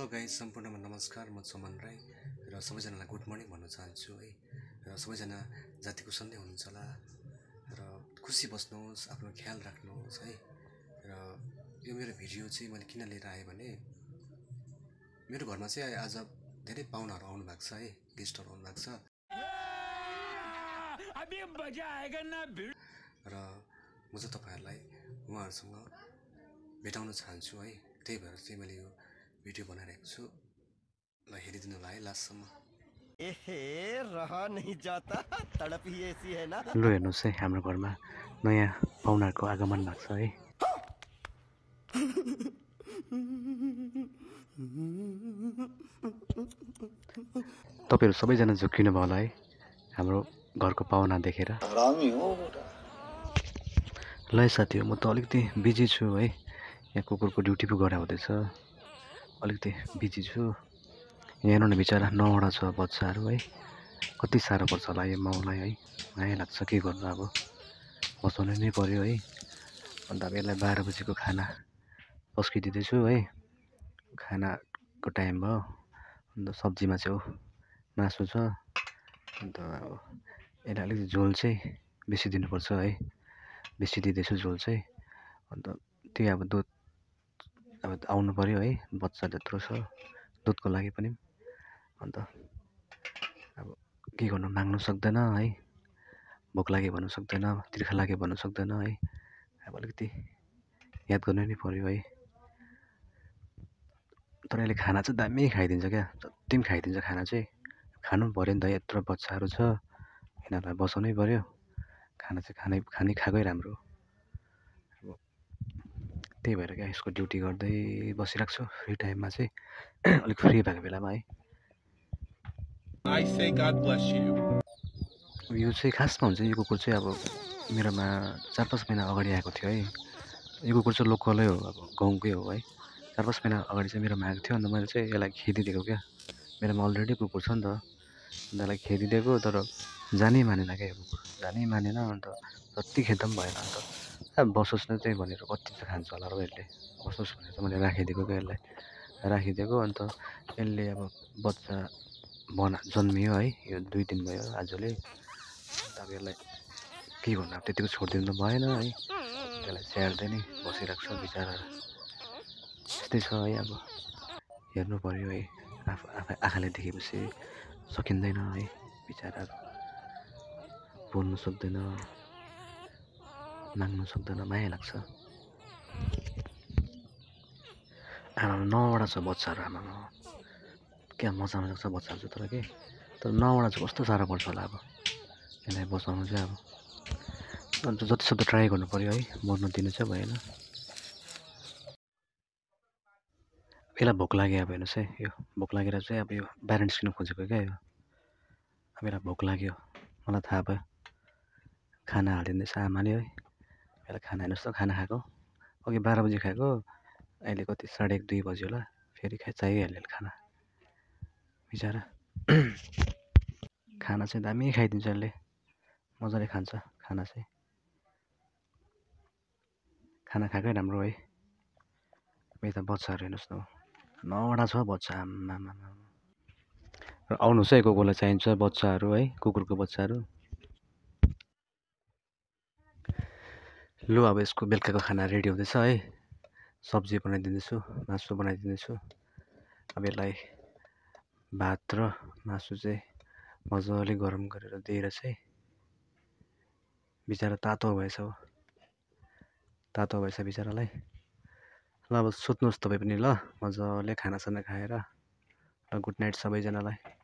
Hello guys, सम्पूर्णमा नमस्कार। म सुमन राई र सबैजनालाई गुड मर्निङ भन्न चाहन्छु है। र सबैजना जातिको सन्धै हुनुहुन्छ होला र खुसी बस्नुहोस्, आफ्नो ख्याल राख्नुहोस् है। र यो मेरो भिडियो चाहिँ मैले किन लिएर आएँ भने मेरो घरमा चाहिँ आज धेरै पाहुनाहरू आउनु भएको छ है, गेस्टहरू आउनु भएको छ। र म चाहिँ तपाईँहरूलाई उहाँहरूसँग भेटाउन चाहन्छु है। त्यही भएर चाहिँ मैले यो भिडियो बनाइरहेको छु। ल हेरिदिनु होला है लास्टसम्म। रहा नहीं जाता, तड़प ही ऐसी है ना। ल हेर्नुहोस् है, हाम्रो घरमा नयाँ पाहुनाहरूको आगमन भएको छ है। तपाईँहरू सबैजना झुक्किनु भयो होला है हाम्रो घरको पाहुना देखेर। ल साथी हो, म त अलिकति बिजी छु है। यहाँ कुकुरको ड्युटी पो गरे हुँदैछ, अलिकति बिजी छु। यहाँ हेर्नु न, बिचरा 9वटा छ बच्चाहरू है। कति साह्रो पर्छ होला यो माउलाई है। माया लाग्छ, के गर्नु अब, बचाउनु नै पर्यो है। अन्त अब यसलाई 12 बजीको खाना पस्किदिँदैछु है। खानाको टाइम भयो। अन्त सब्जीमा चाहिँ मासु छ। अन्त अब यसलाई अलिकति झोल चाहिँ बेसी दिनुपर्छ है। बेसी दिँदैछु झोल चाहिँ। अन्त त्यही अब दुध अब आउनु पर्यो है, बच्चा त्यत्रो छ दुधको लागि पनि। अन्त अब के गर्नु, माग्नु सक्दैन है, भोक लाग्यो भन्नु सक्दैन, तिर्खा लाग्यो भन्नु सक्दैन है। अब अलिकति याद गर्नु नै पर्यो है। तर यसले खाना चाहिँ दामी खाइदिन्छ क्या, जति पनि खाइदिन्छ खाना चाहिँ। खानु पनि पऱ्यो नि त, यत्रो बच्चाहरू छ, यिनीहरूलाई बसाउनै पऱ्यो। खाना चाहिँ खाएकै राम्रो। अब त्यही भएर क्या यसको ड्युटी गर्दै बसिरहेको छु फ्री टाइममा चाहिँ। अलिक फ्री भएको बेलामा है। यो चाहिँ खासमा हुन्छ, यो कुकुर चाहिँ अब मेरोमा 4-5 महिना अगाडि आएको थियो है। यो कुकुर चाहिँ लोकलै हो, अब गाउँकै हो है। 4-5 महिना अगाडि चाहिँ मेरोमा आएको थियो। अन्त मैले चाहिँ यसलाई खेदिदिएको क्या। मेरोमा अलरेडी कुकुर छ नि त, अन्त यसलाई खेदिदिएको। तर जानै मानेन क्या यो कुकुर, जानै मानेन। अन्त जति खेद्दा पनि भएन। अन्त अब बसोस् न चाहिँ भनेर, कति चाहिँ खान्छ होला र यसले, बसोस् भनेर चाहिँ मैले राखिदिएको क्या यसलाई, राखिदिएको। अन्त यसले अब बच्चा जन्मियो है, यो 2 दिन भयो आजले। अन्त अब यसलाई के गर्नु, अब त्यतिको छोडिदिनु त भएन है। त्यसलाई स्याहार्दै नै बसिरहेको छ बिचरा। त्यस्तै छ है। अब हेर्नु पर्यो है, आँखाले देखेपछि सकिँदैन है। बिचरा बोल्नु सक्दैन, माग्नु सक्दैन, माया लाग्छ। आमा 9वटा छ बच्चाहरू, आमामा क्या मजा छ बच्चाहरू चाहिँ। तर के, तर 9वटा चाहिँ कस्तो साह्रो पर्छ होला अब यसलाई बचाउनु चाहिँ। अब अन्त जतिसक्दो ट्राई गर्नु पऱ्यो है, मर्नु दिनु चाहिँ भएन। यसलाई भोक लाग्यो, अब हेर्नुहोस् है, यो भोक लागेर चाहिँ अब यो बाहिर निस्किनु खोजेको क्या यो। अब यसलाई भोक लाग्यो, मलाई थाहा भयो। खाना हालिदिँदैछ आमाले है। यसलाई खाना हेर्नुहोस् त, खाना खाएको अघि 12 बजी खाएको, अहिले कति 1:30-2 बज्यो होला, फेरि चाहिहाल्यो खाना बिचरा। खाना चाहिँ दामी खाइदिन्छ यसले, मजाले खान्छ खाना चाहिँ। खाना खाएकै राम्रो है। यता बच्चाहरू हेर्नुहोस् न, 9वटा छ बच्चा, आमामा। र आउनुहोस् है, कोलाई चाहिन्छ बच्चाहरू है, कुकुरको बच्चाहरू। लु अब यसको बेलुकाको खाना रेडी हुँदैछ है। सब्जी बनाइदिँदैछु, मासु बनाइदिँदैछु। अब यसलाई भात र मासु चाहिँ मजाले गरम गरेर दिएर चाहिँ, बिचरा तातो भएछ हो, तातो भएछ बिचरालाई। ल अब सुत्नुहोस् तपाईँ पनि ल, मजाले खानासाना खाएर। र गुड नाइट सबैजनालाई।